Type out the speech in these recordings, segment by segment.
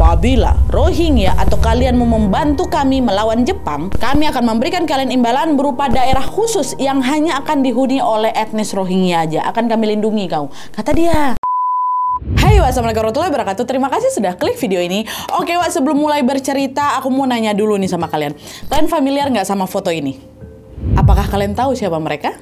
Apabila Rohingya atau kalian mau membantu kami melawan Jepang, kami akan memberikan kalian imbalan berupa daerah khusus yang hanya akan dihuni oleh etnis Rohingya aja. Akan kami lindungi kau, kata dia. Hai, wassalamualaikum warahmatullahi wabarakatuh. Terima kasih sudah klik video ini. Oke, Wak, sebelum mulai bercerita, aku mau nanya dulu nih sama kalian. Kalian familiar nggak sama foto ini? Apakah kalian tahu siapa mereka?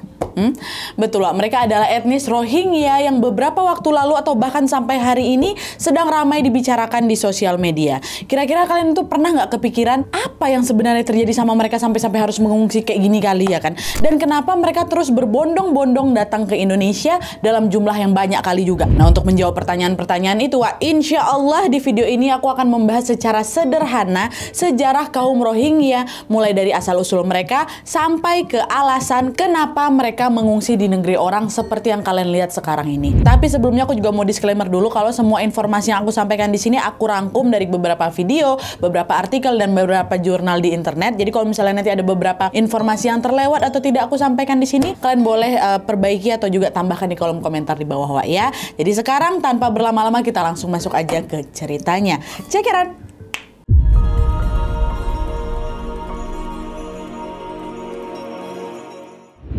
Betul, Wak, mereka adalah etnis Rohingya yang beberapa waktu lalu atau bahkan sampai hari ini sedang ramai dibicarakan di sosial media. Kira-kira kalian tuh pernah nggak kepikiran apa yang sebenarnya terjadi sama mereka sampai harus mengungsi kayak gini kali ya kan? Dan kenapa mereka terus berbondong-bondong datang ke Indonesia dalam jumlah yang banyak kali juga? Nah, untuk menjawab pertanyaan-pertanyaan itu, Wak, insya Allah di video ini aku akan membahas secara sederhana sejarah kaum Rohingya, mulai dari asal-usul mereka sampai ke alasan kenapa mereka mengungsi di negeri orang seperti yang kalian lihat sekarang ini. Tapi sebelumnya aku juga mau disclaimer dulu kalau semua informasi yang aku sampaikan di sini aku rangkum dari beberapa video, beberapa artikel dan beberapa jurnal di internet. Jadi kalau misalnya nanti ada beberapa informasi yang terlewat atau tidak aku sampaikan di sini, kalian boleh perbaiki atau juga tambahkan di kolom komentar di bawah, Wak, ya. Jadi sekarang tanpa berlama-lama kita langsung masuk aja ke ceritanya. Check it out.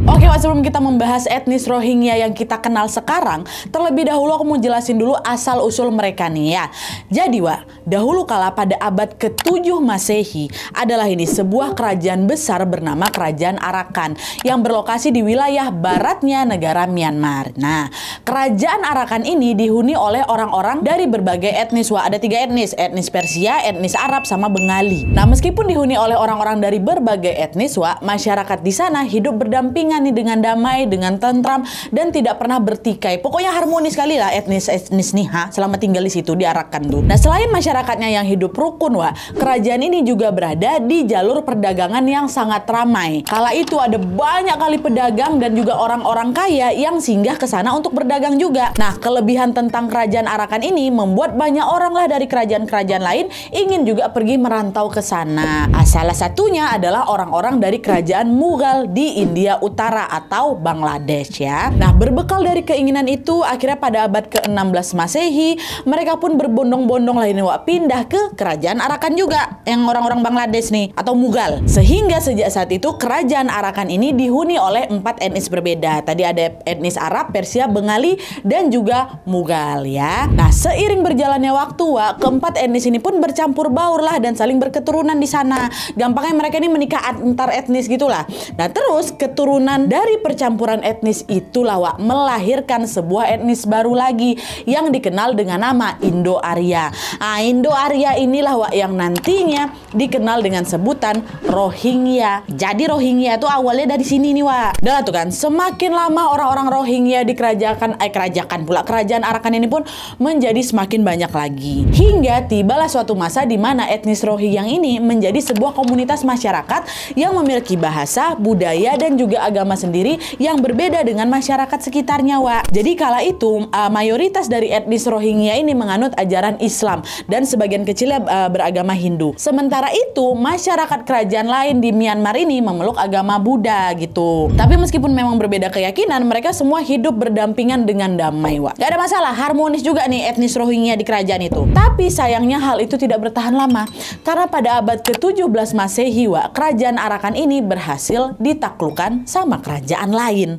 Oke, Wak, sebelum kita membahas etnis Rohingya yang kita kenal sekarang, terlebih dahulu aku mau jelasin dulu asal-usul mereka nih ya. Jadi, Wak, dahulu kala pada abad ke-7 Masehi adalah ini sebuah kerajaan besar bernama Kerajaan Arakan yang berlokasi di wilayah baratnya negara Myanmar. Nah, Kerajaan Arakan ini dihuni oleh orang-orang dari berbagai etnis, Wak. Ada 3 etnis, etnis Persia, etnis Arab, sama Bengali. Nah, meskipun dihuni oleh orang-orang dari berbagai etnis, Wak, masyarakat di sana hidup berdampingan nih dengan damai, dengan tentram, dan tidak pernah bertikai. Pokoknya harmonis sekali lah etnis nih selama tinggal di situ di Arakan tuh. Nah, selain masyarakatnya yang hidup rukun, Wak, kerajaan ini juga berada di jalur perdagangan yang sangat ramai. Kala itu ada banyak kali pedagang dan juga orang-orang kaya yang singgah ke sana untuk berdagang juga. Nah, kelebihan tentang kerajaan Arakan ini membuat banyak orang lah dari kerajaan-kerajaan lain ingin juga pergi merantau ke sana. Salah satunya adalah orang-orang dari kerajaan Mughal di India Utara atau Bangladesh ya. Nah, berbekal dari keinginan itu, akhirnya pada abad ke-16 Masehi, mereka pun berbondong-bondong lah ini, Wak, pindah ke kerajaan Arakan juga, yang orang-orang Bangladesh nih, atau Mughal. Sehingga sejak saat itu, kerajaan Arakan ini dihuni oleh 4 etnis berbeda. Tadi ada etnis Arab, Persia, Bengali, dan juga Mughal ya. Nah, seiring berjalannya waktu, Wak, keempat etnis ini pun bercampur baur lah dan saling berketurunan di sana. Gampangnya mereka ini menikah antar etnis gitulah. Nah, terus keturunan dari percampuran etnis itulah, Wak, melahirkan sebuah etnis baru lagi yang dikenal dengan nama Indo-Arya. Nah, Indo-Arya inilah, Wak, yang nantinya dikenal dengan sebutan Rohingya. Jadi Rohingya itu awalnya dari sini nih, Wak. Dah tuh kan, semakin lama orang-orang Rohingya di kerajaan Arakan ini pun menjadi semakin banyak lagi. Hingga tibalah suatu masa di mana etnis Rohingya ini menjadi sebuah komunitas masyarakat yang memiliki bahasa, budaya, dan juga agama sendiri yang berbeda dengan masyarakat sekitarnya, Wak. Jadi kala itu mayoritas dari etnis Rohingya ini menganut ajaran Islam dan sebagian kecilnya beragama Hindu. Sementara itu masyarakat kerajaan lain di Myanmar ini memeluk agama Buddha gitu. Tapi meskipun memang berbeda keyakinan, mereka semua hidup berdampingan dengan damai, Wak. Gak ada masalah, harmonis juga nih etnis Rohingya di kerajaan itu. Tapi sayangnya hal itu tidak bertahan lama karena pada abad ke-17 Masehi, Wak, kerajaan Arakan ini berhasil ditaklukkan sama kerajaan lain.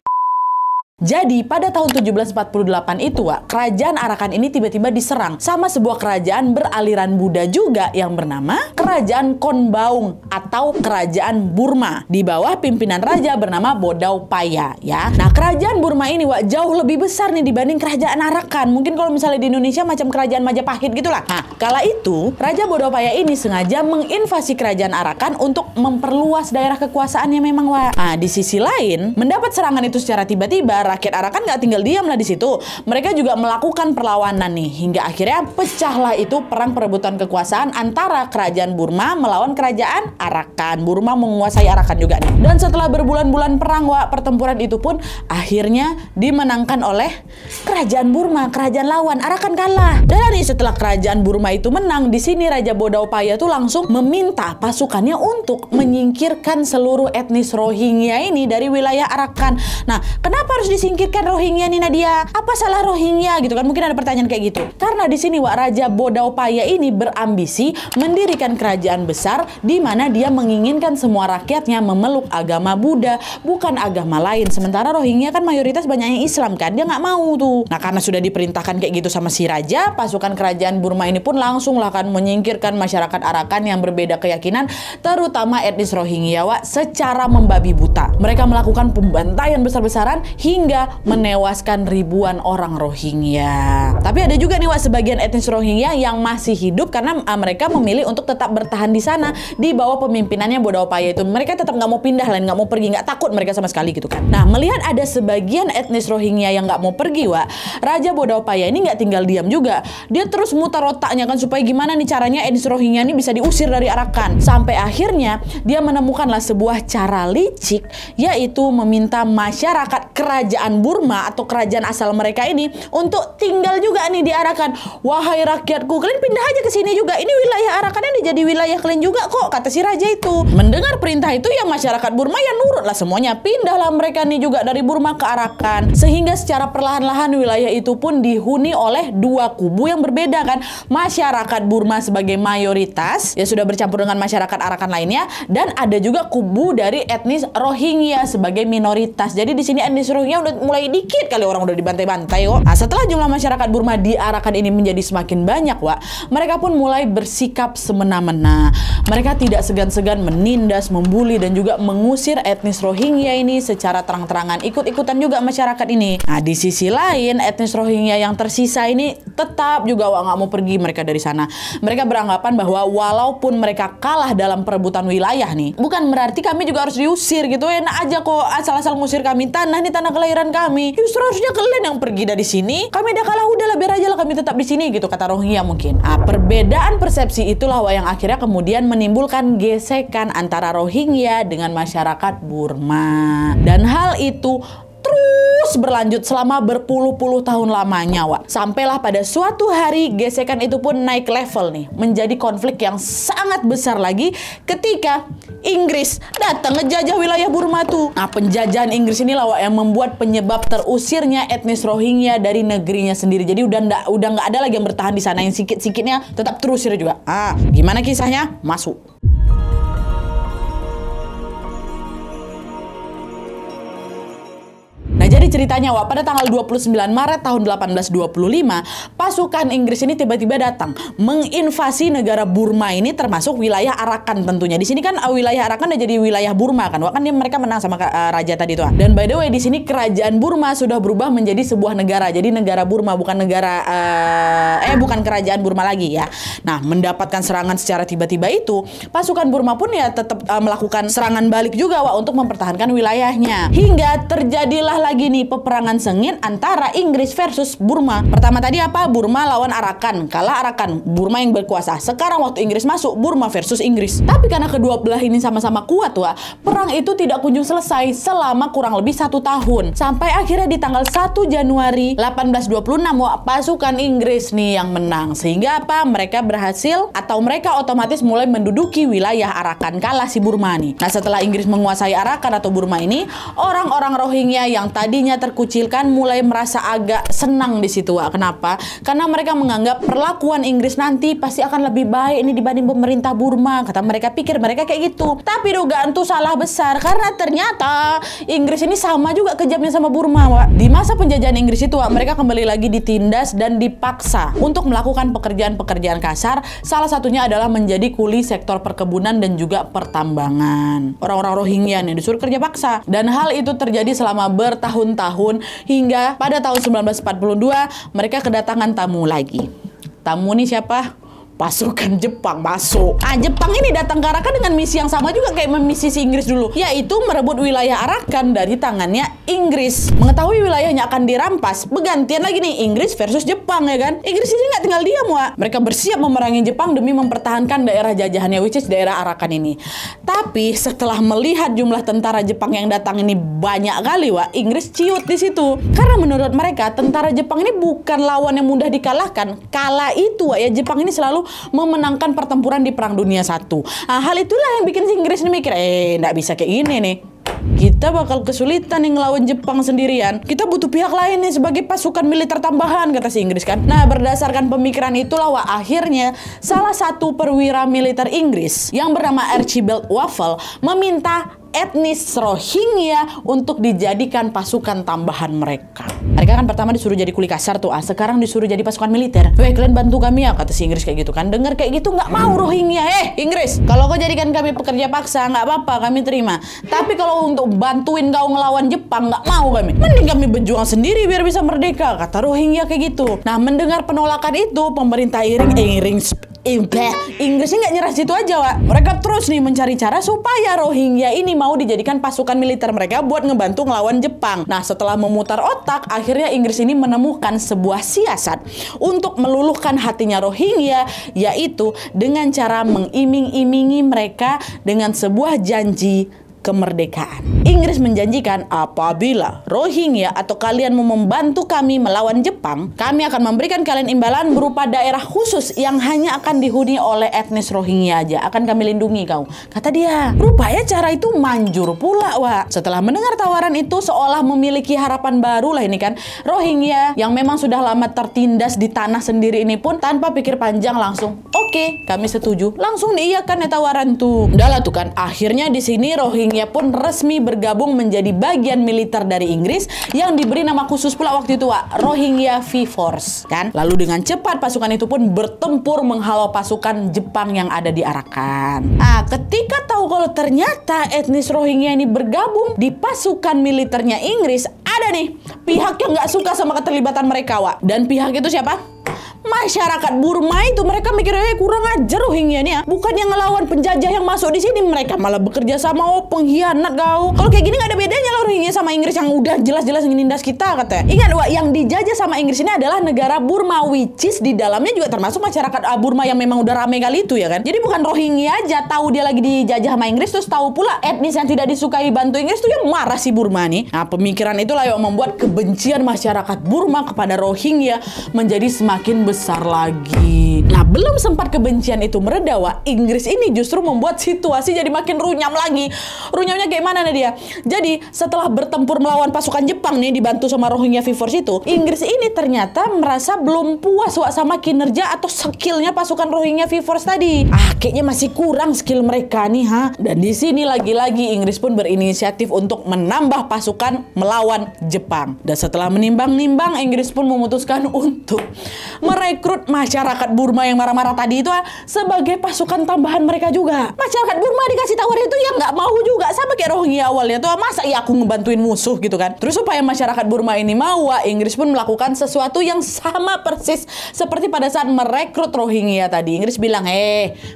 Jadi pada tahun 1748 itu, Wak, kerajaan Arakan ini tiba-tiba diserang sama sebuah kerajaan beraliran Buddha juga yang bernama Kerajaan Konbaung atau Kerajaan Burma di bawah pimpinan raja bernama Bodau Paya ya. Nah, kerajaan Burma ini, Wak, jauh lebih besar nih dibanding kerajaan Arakan. Mungkin kalau misalnya di Indonesia macam kerajaan Majapahit gitulah. Nah, kala itu Raja Bodau Paya ini sengaja menginvasi kerajaan Arakan untuk memperluas daerah kekuasaannya memang, Wak. Nah, di sisi lain, mendapat serangan itu secara tiba-tiba, rakyat Arakan nggak tinggal diam lah di situ. Mereka juga melakukan perlawanan nih, hingga akhirnya pecahlah itu perang perebutan kekuasaan antara kerajaan Burma melawan kerajaan Arakan. Burma menguasai Arakan juga nih. Dan setelah berbulan-bulan perang, Wak, pertempuran itu pun akhirnya dimenangkan oleh kerajaan Burma. Kerajaan lawan Arakan kalah. Dan nih setelah kerajaan Burma itu menang, di sini Raja Bodau Paya tuh langsung meminta pasukannya untuk menyingkirkan seluruh etnis Rohingya ini dari wilayah Arakan. Nah, kenapa harus disingkirkan Rohingya nih Nadia? Apa salah Rohingya gitu kan? Mungkin ada pertanyaan kayak gitu. Karena di sini Wak, Raja Bodaupaya ini berambisi mendirikan kerajaan besar di mana dia menginginkan semua rakyatnya memeluk agama Buddha, bukan agama lain. Sementara Rohingya kan mayoritas banyaknya Islam kan, dia nggak mau tuh. Nah karena sudah diperintahkan kayak gitu sama si raja, pasukan kerajaan Burma ini pun langsung lah kan menyingkirkan masyarakat Arakan yang berbeda keyakinan, terutama etnis Rohingya Wak, secara membabi buta. Mereka melakukan pembantaian besar-besaran hingga menewaskan ribuan orang Rohingya. Tapi ada juga nih Wak, sebagian etnis Rohingya yang masih hidup karena mereka memilih untuk tetap bertahan di sana di bawah pemimpinannya Bodaupaya itu. Mereka tetap nggak mau pindah, lain nggak mau pergi, nggak takut mereka sama sekali gitu kan. Nah melihat ada sebagian etnis Rohingya yang nggak mau pergi Wak, Raja Bodaupaya ini nggak tinggal diam juga. Dia terus mutar otaknya kan supaya gimana nih caranya etnis Rohingya ini bisa diusir dari Arakan. Sampai akhirnya dia menemukanlah sebuah cara licik, yaitu meminta masyarakat kerajaan Burma atau kerajaan asal mereka ini untuk tinggal juga nih di Arakan. Wahai rakyatku, kalian pindah aja ke sini juga. Ini wilayah Arakan ini jadi wilayah kalian juga kok, kata si raja itu. Mendengar perintah itu ya masyarakat Burma ya nurut lah semuanya. Pindahlah mereka nih juga dari Burma ke Arakan. Sehingga secara perlahan-lahan wilayah itu pun dihuni oleh dua kubu yang berbeda kan. Masyarakat Burma sebagai mayoritas ya sudah bercampur dengan masyarakat Arakan lainnya, dan ada juga kubu dari etnis Rohingya sebagai minoritas. Jadi di sini etnis Rohingya udah mulai dikit kali orang udah dibantai-bantai kok. Nah, setelah jumlah masyarakat Burma di Arakan ini menjadi semakin banyak Wak, mereka pun mulai bersikap semena-mena. Mereka tidak segan-segan menindas, membuli dan juga mengusir etnis Rohingya ini secara terang-terangan. Ikut-ikutan juga masyarakat ini. Nah di sisi lain etnis Rohingya yang tersisa ini tetap juga Wak nggak mau pergi mereka dari sana. Mereka beranggapan bahwa walaupun mereka kalah dalam perebutan wilayah nih, bukan berarti kami juga harus diusir gitu. Enak aja kok asal-asal ngusir kami, tanah nih tanah kelahiran kami. Justru harusnya kalian yang pergi dari sini. Kami udah kalah, udahlah biar aja lah kami tetap di sini gitu, kata Rohingya mungkin. Nah, perbedaan persepsi itulah Wak yang akhirnya kemudian menimbulkan gesekan antara Rohingya dengan masyarakat Burma. Dan hal itu terus berlanjut selama berpuluh-puluh tahun lamanya Wak. Sampailah pada suatu hari gesekan itu pun naik level nih, menjadi konflik yang sangat besar lagi ketika Inggris datang ngejajah wilayah Burma tuh. Nah penjajahan Inggris inilah Wak yang membuat penyebab terusirnya etnis Rohingya dari negerinya sendiri. Jadi udah nggak ada lagi yang bertahan di sana, yang sikit-sikitnya tetap terusir juga. Gimana kisahnya? Masuk. Nah jadi ceritanya Wak, pada tanggal 29 Maret tahun 1825 pasukan Inggris ini tiba-tiba datang menginvasi negara Burma ini, termasuk wilayah Arakan tentunya. Di sini kan wilayah Arakan udah jadi wilayah Burma kan. Wak kan mereka menang sama raja tadi tuh. Dan by the way di sini kerajaan Burma sudah berubah menjadi sebuah negara. Jadi negara Burma, bukan negara bukan kerajaan Burma lagi ya. Nah mendapatkan serangan secara tiba-tiba itu, pasukan Burma pun ya tetap melakukan serangan balik juga Wak untuk mempertahankan wilayahnya. Hingga terjadilah lagi nih peperangan sengit antara Inggris versus Burma. Pertama tadi apa? Burma lawan Arakan. Kalah Arakan, Burma yang berkuasa. Sekarang waktu Inggris masuk, Burma versus Inggris. Tapi karena kedua belah ini sama-sama kuat Wak, perang itu tidak kunjung selesai selama kurang lebih 1 tahun. Sampai akhirnya di tanggal 1 Januari 1826 Wak, pasukan Inggris nih yang menang. Sehingga apa? Mereka berhasil atau mereka otomatis mulai menduduki wilayah Arakan. Kalah si Burma nih. Nah setelah Inggris menguasai Arakan atau Burma ini, orang-orang Rohingya yang tadinya terkucilkan mulai merasa agak senang di situ Wak. Kenapa? Karena mereka menganggap perlakuan Inggris nanti pasti akan lebih baik ini dibanding pemerintah Burma. Kata mereka, pikir mereka kayak gitu. Tapi dugaan tuh salah besar, karena ternyata Inggris ini sama juga kejamnya sama Burma Wak. Di masa penjajahan Inggris itu Wak, mereka kembali lagi ditindas dan dipaksa untuk melakukan pekerjaan-pekerjaan kasar. Salah satunya adalah menjadi kuli sektor perkebunan dan juga pertambangan. Orang-orang Rohingya nih disuruh kerja paksa. Dan hal itu terjadi selama bertahun-tahun hingga pada tahun 1942 mereka kedatangan tamu lagi. Tamu nih siapa? Pasukan Jepang masuk. Jepang ini datang ke Arakan dengan misi yang sama juga kayak misi si Inggris dulu, yaitu merebut wilayah Arakan dari tangannya Inggris. Mengetahui wilayahnya akan dirampas, bergantian lagi nih Inggris versus Jepang ya kan. Inggris ini nggak tinggal diam Wak. Mereka bersiap memerangi Jepang demi mempertahankan daerah jajahannya, which is daerah Arakan ini. Tapi setelah melihat jumlah tentara Jepang yang datang ini banyak kali Wak, Inggris ciut di situ. Karena menurut mereka tentara Jepang ini bukan lawan yang mudah dikalahkan. Kala itu Wak ya, Jepang ini selalu memenangkan pertempuran di Perang Dunia I. Hal itulah yang bikin si Inggris ini mikir, nggak bisa kayak gini nih. kita bakal kesulitan nih ngelawan Jepang sendirian. Kita butuh pihak lain nih sebagai pasukan militer tambahan, kata si Inggris kan. Nah, berdasarkan pemikiran itulah wah, akhirnya salah satu perwira militer Inggris yang bernama Archibald Wavell meminta etnis Rohingya untuk dijadikan pasukan tambahan mereka. Mereka kan pertama disuruh jadi kuli kasar tuh, sekarang disuruh jadi pasukan militer. Weh, kalian bantu kami ya, kata si Inggris kayak gitu kan. Dengar kayak gitu nggak mau Rohingya. Inggris, kalau kau jadikan kami pekerja paksa nggak apa-apa, kami terima. Tapi kalau untuk bantuin kau ngelawan Jepang nggak mau kami. Mending kami berjuang sendiri biar bisa merdeka, kata Rohingya kayak gitu. Nah, mendengar penolakan itu, pemerintah Inggris ini nggak nyerah situ aja, Wak. Mereka terus nih mencari cara supaya Rohingya ini mau dijadikan pasukan militer mereka buat ngebantu ngelawan Jepang. Nah, setelah memutar otak, akhirnya Inggris ini menemukan sebuah siasat untuk meluluhkan hatinya Rohingya, yaitu dengan cara mengiming-imingi mereka dengan sebuah janji kemerdekaan. Inggris menjanjikan apabila Rohingya atau kalian mau membantu kami melawan Jepang, kami akan memberikan kalian imbalan berupa daerah khusus yang hanya akan dihuni oleh etnis Rohingya aja. Akan kami lindungi kau, kata dia. Rupanya cara itu manjur pula, Wak. Setelah mendengar tawaran itu, seolah memiliki harapan baru lah ini kan. Rohingya yang memang sudah lama tertindas di tanah sendiri ini pun tanpa pikir panjang langsung, oke, kami setuju. Langsung diiyakan ya tawaran tuh. Udah lah tuh kan. Akhirnya di sini Rohingya pun resmi bergabung menjadi bagian militer dari Inggris yang diberi nama khusus pula waktu itu, Wak, Rohingya Free Force kan. Lalu dengan cepat pasukan itu pun bertempur menghalau pasukan Jepang yang ada di Arakan. Nah, ketika tahu kalau ternyata etnis Rohingya ini bergabung di pasukan militernya Inggris, ada nih pihak yang nggak suka sama keterlibatan mereka, Wak. Dan pihak itu siapa? Masyarakat Burma itu. Mereka mikirnya kurang ajar Rohingya nih ya. Bukan yang ngelawan penjajah yang masuk di sini, mereka malah bekerja sama. Oh, pengkhianat kau. Kalau kayak gini nggak ada bedanya lah Rohingya sama Inggris yang udah jelas-jelas ngenindas kita, katanya. Ingat, Wak, yang dijajah sama Inggris ini adalah negara Burma, which is di dalamnya juga termasuk masyarakat Burma yang memang udah rame kali itu ya kan. Jadi bukan Rohingya aja tahu dia lagi dijajah sama Inggris terus tahu pula etnis yang tidak disukai bantu Inggris tuh yang marah si Burma nih. Nah, pemikiran itulah yang membuat kebencian masyarakat Burma kepada Rohingya menjadi semakin besar lagi. Nah, belum sempat kebencian itu mereda, Wak, Inggris ini justru membuat situasi jadi makin runyam lagi. Runyamnya kayak mana nih dia? Jadi setelah bertempur melawan pasukan Jepang nih dibantu sama Rohingya Free Force itu, Inggris ini ternyata merasa belum puas, Wak, sama kinerja atau skillnya pasukan Rohingya Free Force tadi. Kayaknya masih kurang skill mereka nih, ha. Dan di sini lagi-lagi Inggris pun berinisiatif untuk menambah pasukan melawan Jepang. Dan setelah menimbang-nimbang, Inggris pun memutuskan untuk merekrut masyarakat Burma yang marah-marah tadi itu sebagai pasukan tambahan mereka juga. Masyarakat Burma dikasih tawaran itu ya nggak mau juga, sama kayak Rohingya awalnya tuh, masa ya aku ngebantuin musuh gitu kan. Terus supaya masyarakat Burma ini mau, Inggris pun melakukan sesuatu yang sama persis seperti pada saat merekrut Rohingya tadi. Inggris bilang,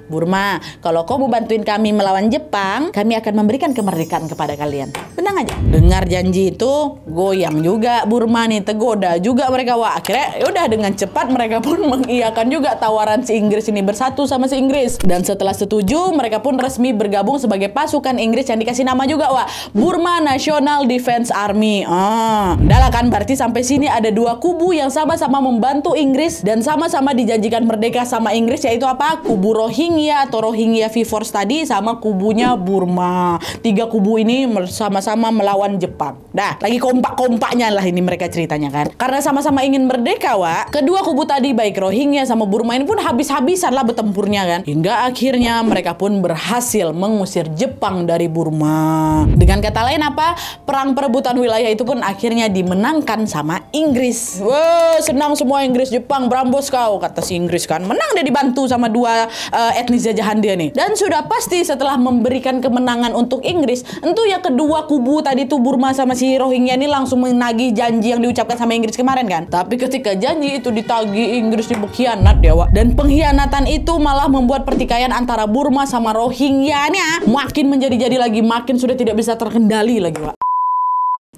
Burma, kalau kau mau bantuin kami melawan Jepang, kami akan memberikan kemerdekaan kepada kalian. Tenang aja. Dengar janji itu, goyang juga Burma nih, tergoda juga mereka, Wak. Akhirnya yaudah dengan cepat mereka pun mengiyakan juga tawaran si Inggris ini, bersatu sama si Inggris. Dan setelah setuju, mereka pun resmi bergabung sebagai pasukan Inggris yang dikasih nama juga, Wak, Burma National Defense Army. Udah lah kan, berarti sampai sini ada dua kubu yang sama-sama membantu Inggris dan sama-sama dijanjikan merdeka sama Inggris, yaitu apa? Kubu Rohingya atau Rohingya Free Force tadi sama kubunya Burma. Tiga kubu ini sama-sama melawan Jepang. Dah, lagi kompak-kompaknya lah ini mereka ceritanya kan. Karena sama-sama ingin merdeka, Wak, kedua kubu tadi baik Rohingya sama Burma ini pun habis-habisan lah bertempurnya kan. Hingga akhirnya mereka pun berhasil mengusir Jepang dari Burma. Dengan kata lain apa? Perang perebutan wilayah itu pun akhirnya dimenangkan sama Inggris. Wah, senang semua Inggris, Jepang berambos kau, kata si Inggris kan. Menang dia dibantu sama dua etnis jajahan dia nih. Dan sudah pasti setelah memberikan kemenangan untuk Inggris, tentu ya kedua kubu tadi tuh Burma sama si Rohingya ini langsung menagih janji yang diucapkan sama Inggris kemarin kan. Tapi ketika janji itu ditagih, Inggris dipengkhianat ya, Wak. Dan pengkhianatan itu malah membuat pertikaian antara Burma sama Rohingya nya makin menjadi-jadi lagi, makin sudah tidak bisa terkendali lagi, Wak.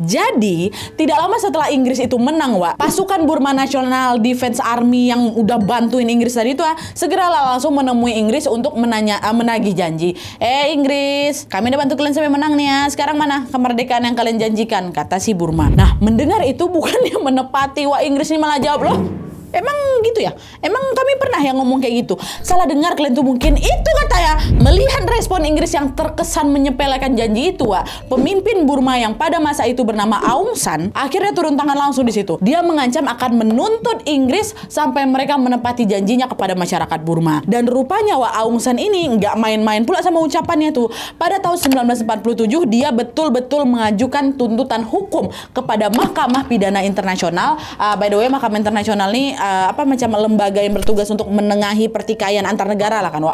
Jadi, tidak lama setelah Inggris itu menang, Wak, pasukan Burma National Defense Army yang udah bantuin Inggris tadi itu segeralah langsung menemui Inggris untuk menagih janji. Inggris, kami udah bantu kalian sampai menang nih ya. Sekarang mana kemerdekaan yang kalian janjikan? Kata si Burma. Nah, mendengar itu bukannya menepati, Wak, Inggris ini malah jawab, loh, Emang gitu ya? Emang kami pernah yang ngomong kayak gitu? Salah dengar kalian tuh mungkin. Itu katanya. Melihat respon Inggris yang terkesan menyepelekan janji itu, pemimpin Burma yang pada masa itu bernama Aung San akhirnya turun tangan langsung di situ. Dia mengancam akan menuntut Inggris sampai mereka menepati janjinya kepada masyarakat Burma. Dan rupanya Aung San ini nggak main-main pula sama ucapannya tuh. Pada tahun 1947 dia betul-betul mengajukan tuntutan hukum kepada Mahkamah Pidana Internasional. By the way, Mahkamah Internasional ini macam lembaga yang bertugas untuk menengahi pertikaian antar negara lah kan,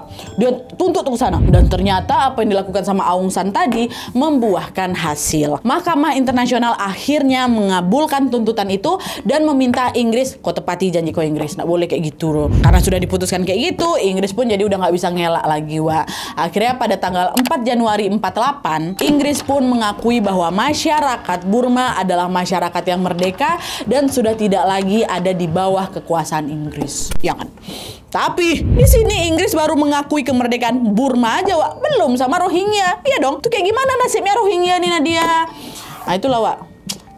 Dia tuntut ke sana. Dan ternyata apa yang dilakukan sama Aung San tadi membuahkan hasil. Mahkamah Internasional akhirnya mengabulkan tuntutan itu dan meminta Inggris, kau tepati janji kau Inggris, nggak boleh kayak gitu loh. Karena sudah diputuskan kayak gitu, Inggris pun jadi udah nggak bisa ngelak lagi, Akhirnya pada tanggal 4 Januari 48, Inggris pun mengakui bahwa masyarakat Burma adalah masyarakat yang merdeka dan sudah tidak lagi ada di bawah kekuasaan Inggris. Ya kan? Tapi di sini Inggris baru mengakui kemerdekaan Burma aja, belum sama Rohingya. Iya dong, tuh kayak gimana nasibnya Rohingya nih Nadia? Nah itulah,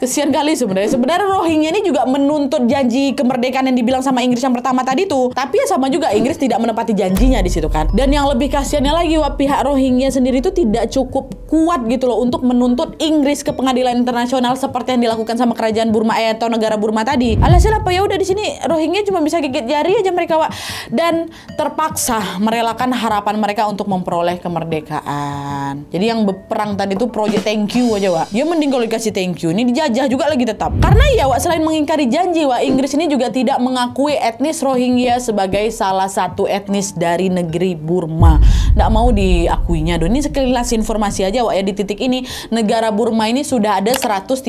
kesian kali sebenarnya. Sebenarnya Rohingya ini juga menuntut janji kemerdekaan yang dibilang sama Inggris yang pertama tadi tuh. Tapi ya sama juga, Inggris tidak menepati janjinya di situ kan. Dan yang lebih kasiannya lagi, pihak Rohingya sendiri itu tidak cukup kuat gitu loh untuk menuntut Inggris ke pengadilan internasional seperti yang dilakukan sama kerajaan Burma atau negara Burma tadi. Alhasil apa, ya udah di sini Rohingya cuma bisa gigit jari aja mereka, dan terpaksa merelakan harapan mereka untuk memperoleh kemerdekaan. Jadi yang berperang tadi tuh project thank you aja, Ya mending kalau dikasih thank you, ini dijajah juga lagi tetap. Karena ya, selain mengingkari janji, Inggris ini juga tidak mengakui etnis Rohingya sebagai salah satu etnis dari negeri Burma. Nggak mau diakuinya. Ini sekilas informasi aja, ya, di titik ini negara Burma ini sudah ada 136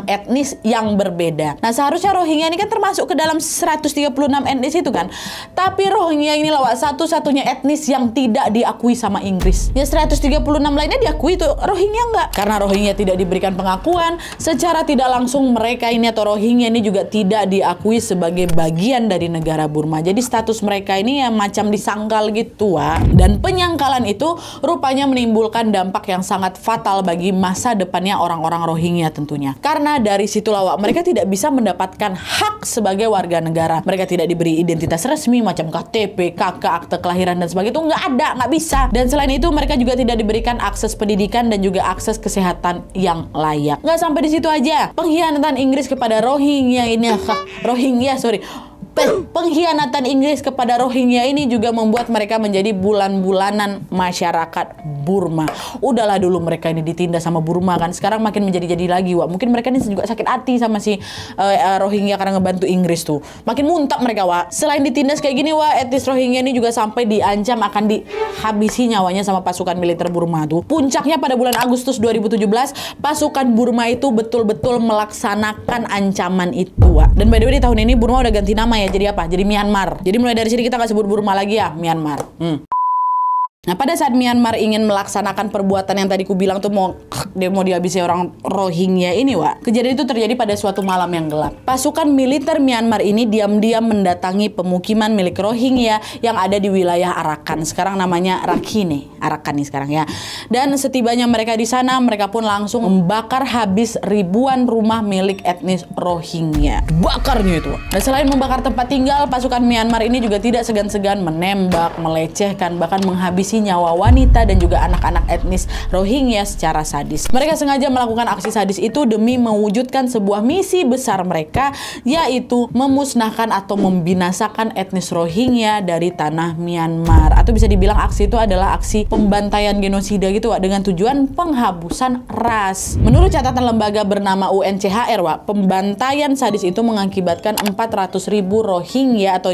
etnis yang berbeda. Nah, seharusnya Rohingya ini kan termasuk ke dalam 136 etnis itu kan. Tapi Rohingya ini satu-satunya etnis yang tidak diakui sama Inggris. Ya 136 lainnya diakui tuh, Rohingya enggak. Karena Rohingya tidak diberikan pengakuan, secara tidak langsung mereka ini atau Rohingya ini juga tidak diakui sebagai bagian dari negara Burma. Jadi status mereka ini ya macam disangkal gitu, Dan penyangkalan itu rupanya menimbulkan dampak yang sangat fatal bagi masa depannya orang-orang Rohingya tentunya. Karena dari situlah mereka tidak bisa mendapatkan hak sebagai warga negara. Mereka tidak diberi identitas resmi macam KTP, KK, akte kelahiran dan sebagainya, itu nggak bisa. Dan selain itu mereka juga tidak diberikan akses pendidikan dan juga akses kesehatan yang layak. Nggak sampai di situ aja. Pengkhianatan Inggris kepada Pengkhianatan Inggris kepada Rohingya ini juga membuat mereka menjadi bulan-bulanan masyarakat Burma. Udahlah dulu mereka ini ditindas sama Burma kan, sekarang makin menjadi-jadi lagi, Mungkin mereka ini juga sakit hati sama si Rohingya karena ngebantu Inggris tuh. Makin muntah mereka, Selain ditindas kayak gini, etnis Rohingya ini juga sampai diancam akan dihabisi nyawanya sama pasukan militer Burma tuh. Puncaknya pada bulan Agustus 2017, pasukan Burma itu betul-betul melaksanakan ancaman itu, Dan by the way, di tahun ini Burma udah ganti nama ya, jadi apa? Jadi Myanmar. Jadi mulai dari sini kita nggak sebut Burma lagi ya, Myanmar. Nah, pada saat Myanmar ingin melaksanakan perbuatan yang tadi ku bilang tuh mau dihabisi orang Rohingya ini, kejadian itu terjadi pada suatu malam yang gelap. Pasukan militer Myanmar ini diam-diam mendatangi pemukiman milik Rohingya yang ada di wilayah Arakan. Sekarang namanya Rakhine. Arakan nih sekarang ya. Dan setibanya mereka di sana, mereka pun langsung membakar habis ribuan rumah milik etnis Rohingya. Bakarnya itu. Dan selain membakar tempat tinggal, pasukan Myanmar ini juga tidak segan-segan menembak, melecehkan, bahkan menghabisi nyawa wanita dan juga anak-anak etnis Rohingya secara sadis. Mereka sengaja melakukan aksi sadis itu demi mewujudkan sebuah misi besar mereka, yaitu memusnahkan atau membinasakan etnis Rohingya dari tanah Myanmar. Atau bisa dibilang aksi itu adalah aksi pembantaian genosida gitu, dengan tujuan penghabusan ras. Menurut catatan lembaga bernama UNCHR, pembantaian sadis itu mengakibatkan 400.000 Rohingya atau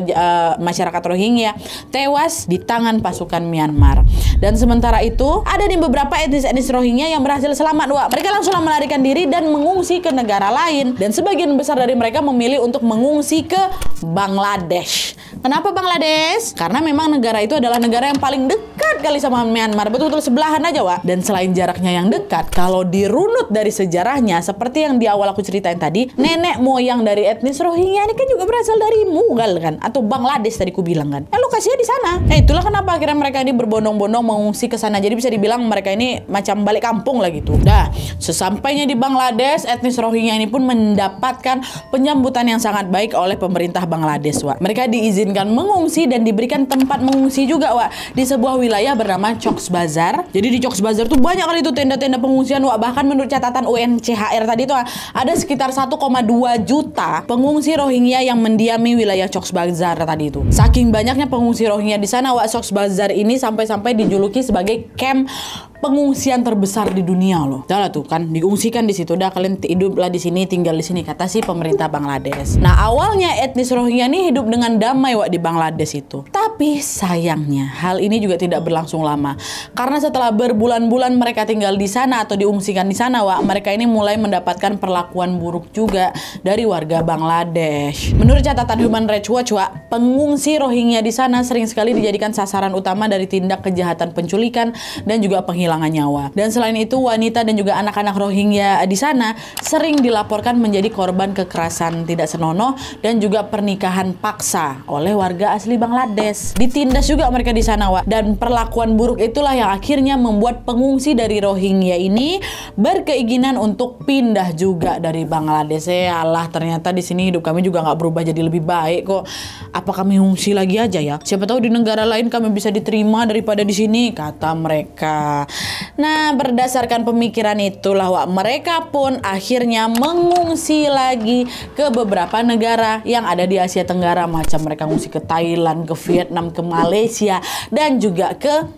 masyarakat Rohingya tewas di tangan pasukan Myanmar. Dan sementara itu ada nih beberapa etnis Rohingya yang berhasil selamat, Mereka langsung melarikan diri dan mengungsi ke negara lain. Dan sebagian besar dari mereka memilih untuk mengungsi ke Bangladesh. Kenapa Bangladesh? Karena memang negara itu adalah negara yang paling dekat kali sama Myanmar. Betul-betul sebelahan aja, Wak. Dan selain jaraknya yang dekat, kalau dirunut dari sejarahnya, seperti yang di awal aku ceritain tadi, nenek moyang dari etnis Rohingya ini kan juga berasal dari Mughal kan, atau Bangladesh tadi ku bilang kan. Lokasinya di sana. Itulah kenapa akhirnya mereka ini berbondong-bondong mengungsi ke sana. Jadi bisa dibilang mereka ini macam balik kampung lah gitu. Dah, sesampainya di Bangladesh, etnis Rohingya ini pun mendapatkan penyambutan yang sangat baik oleh pemerintah Bangladesh, Wak. Mereka diizinkan mengungsi dan diberikan tempat mengungsi juga, Wak, di sebuah wilayah bernama Cox's Bazar. Jadi di Cox's Bazar tuh banyak kali itu tenda-tenda pengungsian, Wak. Bahkan menurut catatan UNCHR tadi tuh ada sekitar 1,2 juta pengungsi Rohingya yang mendiami wilayah Cox's Bazar tadi itu. Saking banyaknya pengungsi Rohingya di sana, Wak, Cox's Bazar ini sampai-sampai dijuluki sebagai camp pengungsian terbesar di dunia loh. Udah lah tuh kan diungsikan di situ. Udah kalian hiduplah di sini, tinggal di sini, kata si pemerintah Bangladesh. Nah, awalnya etnis Rohingya ini hidup dengan damai, Wak, di Bangladesh itu. Tapi sayangnya hal ini juga tidak berlangsung lama. Karena setelah berbulan-bulan mereka tinggal di sana atau diungsikan di sana, Wak, mereka ini mulai mendapatkan perlakuan buruk juga dari warga Bangladesh. Menurut catatan Human Rights Watch, Wak, pengungsi Rohingya di sana sering sekali dijadikan sasaran utama dari tindak kejahatan penculikan dan juga penghilangan nyawa. Dan selain itu, wanita dan juga anak-anak Rohingya di sana sering dilaporkan menjadi korban kekerasan tidak senonoh dan juga pernikahan paksa oleh warga asli Bangladesh. Ditindas juga mereka di sana, Wak. Dan perlakuan buruk itulah yang akhirnya membuat pengungsi dari Rohingya ini berkeinginan untuk pindah juga dari Bangladesh. Alah, ternyata di sini hidup kami juga nggak berubah jadi lebih baik kok. Apa kami ngungsi lagi aja ya? Siapa tahu di negara lain kami bisa diterima daripada di sini, kata mereka. Nah, berdasarkan pemikiran itulah, Wak, mereka pun akhirnya mengungsi lagi ke beberapa negara yang ada di Asia Tenggara. Macam mereka ngungsi ke Thailand, ke Vietnam, ke Malaysia, dan juga ke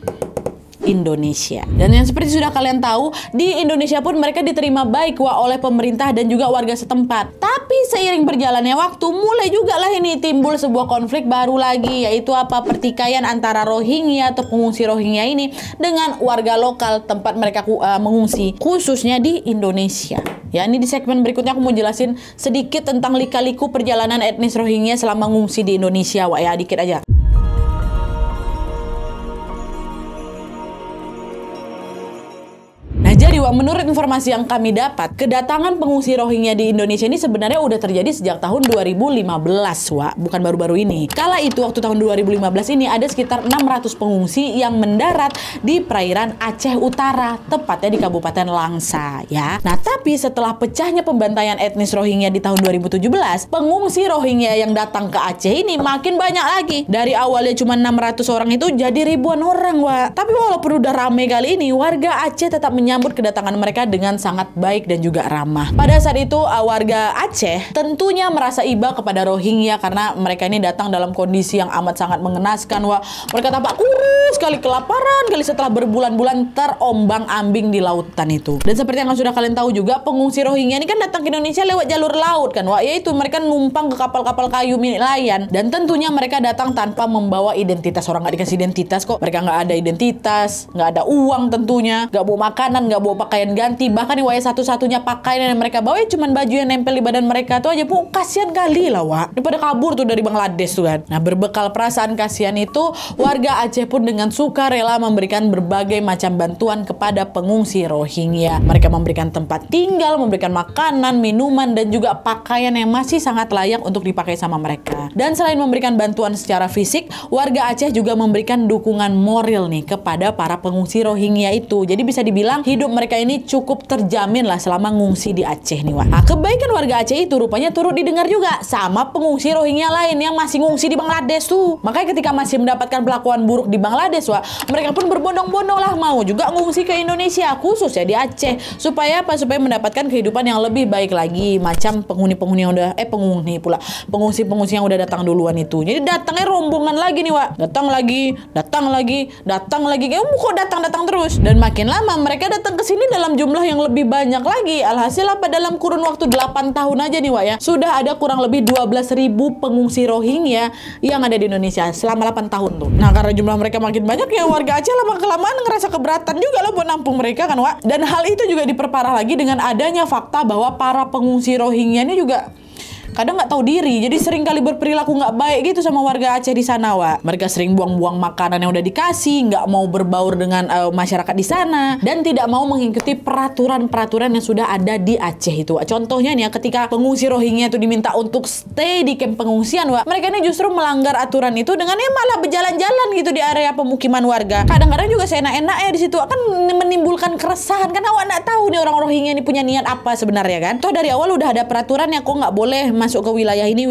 Indonesia. Dan yang seperti sudah kalian tahu, di Indonesia pun mereka diterima baik, Wak, oleh pemerintah dan juga warga setempat. Tapi seiring berjalannya waktu, mulai juga lah ini timbul sebuah konflik baru lagi, yaitu apa? Pertikaian antara Rohingya atau pengungsi Rohingya ini dengan warga lokal tempat mereka mengungsi, khususnya di Indonesia. Ya, ini di segmen berikutnya aku mau jelasin sedikit tentang lika-liku perjalanan etnis Rohingya selama mengungsi di Indonesia, Wak, ya, dikit aja. Jadi, Wak, menurut informasi yang kami dapat, kedatangan pengungsi Rohingya di Indonesia ini sebenarnya udah terjadi sejak tahun 2015, Wak. Bukan baru-baru ini. Kala itu, waktu tahun 2015 ini, ada sekitar 600 pengungsi yang mendarat di perairan Aceh Utara, tepatnya di Kabupaten Langsa, ya. Nah, tapi setelah pecahnya pembantaian etnis Rohingya di tahun 2017, pengungsi Rohingya yang datang ke Aceh ini makin banyak lagi. Dari awalnya cuma 600 orang itu jadi ribuan orang, Wak. Tapi walaupun udah rame kali ini, warga Aceh tetap menyambut kedatangan mereka dengan sangat baik dan juga ramah. Pada saat itu, warga Aceh tentunya merasa iba kepada Rohingya karena mereka ini datang dalam kondisi yang amat sangat mengenaskan, Wak. Mereka tampak kurus sekali, kelaparan kali setelah berbulan-bulan terombang-ambing di lautan itu. Dan seperti yang sudah kalian tahu juga, pengungsi Rohingya ini kan datang ke Indonesia lewat jalur laut kan, Wak. Yaitu mereka numpang ke kapal-kapal kayu milik nelayan. Dan tentunya mereka datang tanpa membawa identitas. Orang nggak dikasih identitas kok. Mereka nggak ada identitas, nggak ada uang tentunya, nggak bawa makanan, nggak bawa pakaian ganti. Bahkan di satu-satunya pakaian yang mereka bawa cuma baju yang nempel di badan mereka tuh aja, Bu. Kasihan kali lah, Wak. Daripada kabur tuh dari Bangladesh tuh kan. Nah, berbekal perasaan kasihan itu, warga Aceh pun dengan suka rela memberikan berbagai macam bantuan kepada pengungsi Rohingya. Mereka memberikan tempat tinggal, memberikan makanan, minuman, dan juga pakaian yang masih sangat layak untuk dipakai sama mereka. Dan selain memberikan bantuan secara fisik, warga Aceh juga memberikan dukungan moral nih kepada para pengungsi Rohingya itu. Jadi bisa dibilang hidup mereka ini cukup terjamin lah selama ngungsi di Aceh nih, Wak. Nah, kebaikan warga Aceh itu rupanya turut didengar juga sama pengungsi Rohingya lain yang masih ngungsi di Bangladesh tuh. Makanya ketika masih mendapatkan perlakuan buruk di Bangladesh, Wak, mereka pun berbondong-bondong lah mau juga ngungsi ke Indonesia, khusus ya di Aceh. Supaya apa? Supaya mendapatkan kehidupan yang lebih baik lagi, macam penghuni-penghuni yang udah pengungsi-pengungsi yang udah datang duluan itu. Jadi datangnya rombongan lagi nih, Wak. Datang lagi. Kayak kok datang terus. Dan makin lama mereka datang ke sini dalam jumlah yang lebih banyak lagi. Alhasil apa, dalam kurun waktu 8 tahun aja nih, Wak, ya, sudah ada kurang lebih 12.000 pengungsi Rohingya yang ada di Indonesia selama 8 tahun tuh. Nah, karena jumlah mereka makin banyak, ya warga Aceh lama-kelamaan ngerasa keberatan juga lah buat nampung mereka kan, Wak. Dan hal itu juga diperparah lagi dengan adanya fakta bahwa para pengungsi Rohingya ini juga kadang nggak tahu diri, jadi sering kali berperilaku nggak baik gitu sama warga Aceh di sana, Wak. Mereka sering buang-buang makanan yang udah dikasih, nggak mau berbaur dengan masyarakat di sana, dan tidak mau mengikuti peraturan-peraturan yang sudah ada di Aceh itu, Wak. Contohnya nih ya, ketika pengungsi Rohingya itu diminta untuk stay di kamp pengungsian, Wak, mereka ini justru melanggar aturan itu dengan malah berjalan-jalan gitu di area pemukiman warga. Kadang-kadang juga seenak-enaknya di situ akan menimbulkan keresahan, kan awak nggak tahu nih orang Rohingya ini punya niat apa sebenarnya kan. Toh dari awal udah ada peraturan yang kok nggak boleh masuk ke wilayah ini,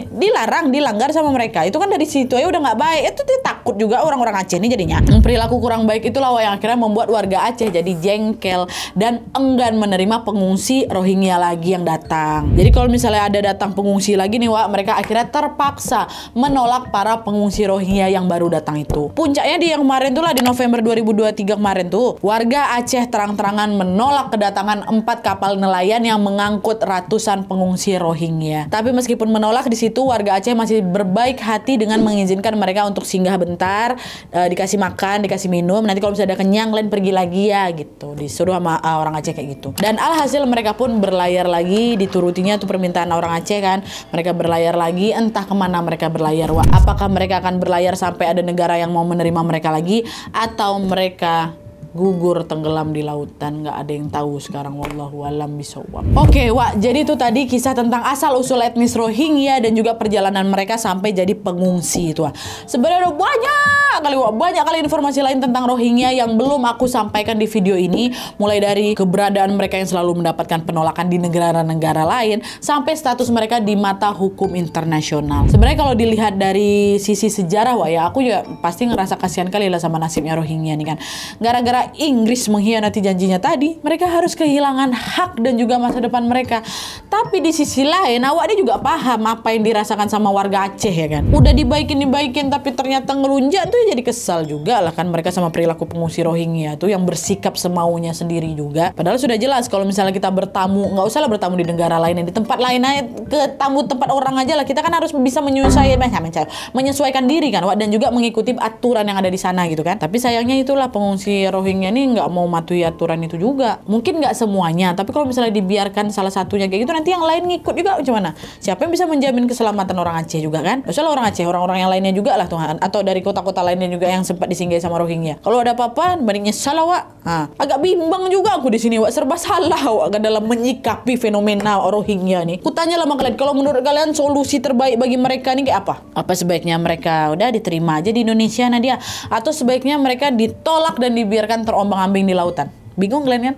dilarang, dilanggar sama mereka. Itu kan dari situ ya udah nggak baik. Itu takut juga orang-orang Aceh ini jadinya. Perilaku kurang baik itulah yang akhirnya membuat warga Aceh jadi jengkel dan enggan menerima pengungsi Rohingya lagi yang datang. Jadi kalau misalnya ada datang pengungsi lagi nih, Wak, mereka akhirnya terpaksa menolak para pengungsi Rohingya yang baru datang itu. Puncaknya di yang kemarin tuh lah, di November 2023 kemarin tuh, warga Aceh terang-terangan menolak kedatangan 4 kapal nelayan yang mengangkut ratusan pengungsi Rohingya. Tapi meskipun menolak, di situ warga Aceh masih berbaik hati dengan mengizinkan mereka untuk singgah bentar, dikasih makan, dikasih minum. Nanti kalau misalnya udah kenyang, kalian pergi lagi ya gitu. Disuruh sama orang Aceh kayak gitu. Dan alhasil mereka pun berlayar lagi, diturutinya tuh permintaan orang Aceh kan. Mereka berlayar lagi, entah kemana mereka berlayar, Wak. Apakah mereka akan berlayar sampai ada negara yang mau menerima mereka lagi, atau mereka gugur tenggelam di lautan, nggak ada yang tahu sekarang, wallahu alam bisawab. Oke, Wak, jadi itu tadi kisah tentang asal usul etnis Rohingya dan juga perjalanan mereka sampai jadi pengungsi itu, Wak. Sebenarnya banyak kali informasi lain tentang Rohingya yang belum aku sampaikan di video ini, mulai dari keberadaan mereka yang selalu mendapatkan penolakan di negara-negara lain sampai status mereka di mata hukum internasional. Sebenarnya kalau dilihat dari sisi sejarah, Wak, ya aku juga pasti ngerasa kasihan kali lah sama nasibnya Rohingya nih kan. Gara-gara Inggris mengkhianati janjinya tadi, mereka harus kehilangan hak dan juga masa depan mereka. Tapi di sisi lain, awak dia juga paham apa yang dirasakan sama warga Aceh ya kan. Udah dibaikin tapi ternyata ngelunjak tuh, ya jadi kesal juga lah kan mereka sama perilaku pengungsi Rohingya tuh yang bersikap semaunya sendiri juga. Padahal sudah jelas kalau misalnya kita bertamu, nggak usah lah bertamu di negara lain, di tempat lain aja, ke tamu tempat orang aja lah, kita kan harus bisa menyesuaikan diri kan, Wak, dan juga mengikuti aturan yang ada di sana gitu kan. Tapi sayangnya itulah pengungsi Rohingya ini nggak mau mematuhi aturan itu juga. Mungkin nggak semuanya, tapi kalau misalnya dibiarkan salah satunya kayak gitu, nanti yang lain ngikut juga gimana? Siapa yang bisa menjamin keselamatan orang Aceh juga kan? Misalnya orang Aceh, orang-orang yang lainnya juga lah Tuhan, atau dari kota-kota lainnya juga yang sempat disinggahi sama Rohingya. Kalau ada apa-apa, bandingnya salah, Wak. Agak bimbang juga aku di sini, Wak, serba salah, Wak, dalam menyikapi fenomena Rohingya nih. Kutanya sama kalian, kalau menurut kalian solusi terbaik bagi mereka nih kayak apa? Apa sebaiknya mereka udah diterima aja di Indonesia, Nadia, atau sebaiknya mereka ditolak dan dibiarkan terombang-ambing di lautan? Bingung kalian kan?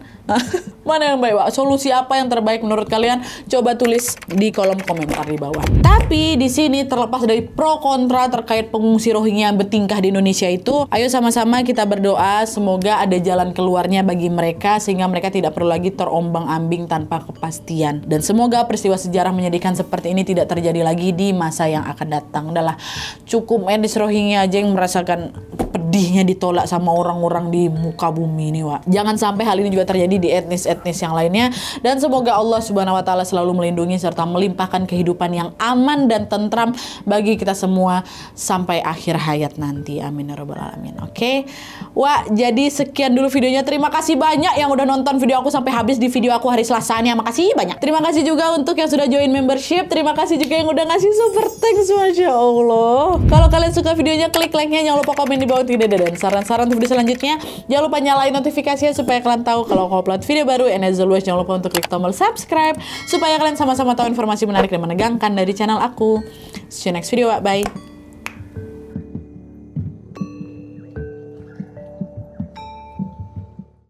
Mana yang baik, Wak? Solusi apa yang terbaik menurut kalian? Coba tulis di kolom komentar di bawah. Tapi di sini terlepas dari pro kontra terkait pengungsi Rohingya yang bertingkah di Indonesia itu, ayo sama-sama kita berdoa semoga ada jalan keluarnya bagi mereka sehingga mereka tidak perlu lagi terombang-ambing tanpa kepastian. Dan semoga peristiwa sejarah menyedihkan seperti ini tidak terjadi lagi di masa yang akan datang. Udahlah, cukup etnis Rohingya aja yang merasakan pedihnya ditolak sama orang-orang di muka bumi ini, Wak. Jangan sampai hal ini juga terjadi di etnis-etnis yang lainnya, dan semoga Allah Subhanahu wa taala selalu melindungi serta melimpahkan kehidupan yang aman dan tentram bagi kita semua sampai akhir hayat nanti. Amin ya rabbal alamin. Oke. Wak, jadi sekian dulu videonya. Terima kasih banyak yang udah nonton video aku sampai habis di video aku hari Selasa nya. Makasih banyak. Terima kasih juga untuk yang sudah join membership. Terima kasih juga yang udah ngasih super thanks, Masya Allah. Kalau kalian suka videonya, klik like-nya, jangan lupa komen di bawah tidak ada, dan saran-saran untuk video selanjutnya. Jangan lupa nyalain notifikasinya supaya kalian tahu kalau aku upload video baru. And as always, jangan lupa untuk klik tombol subscribe supaya kalian sama-sama tahu informasi menarik dan menegangkan dari channel aku. See you next video, bye.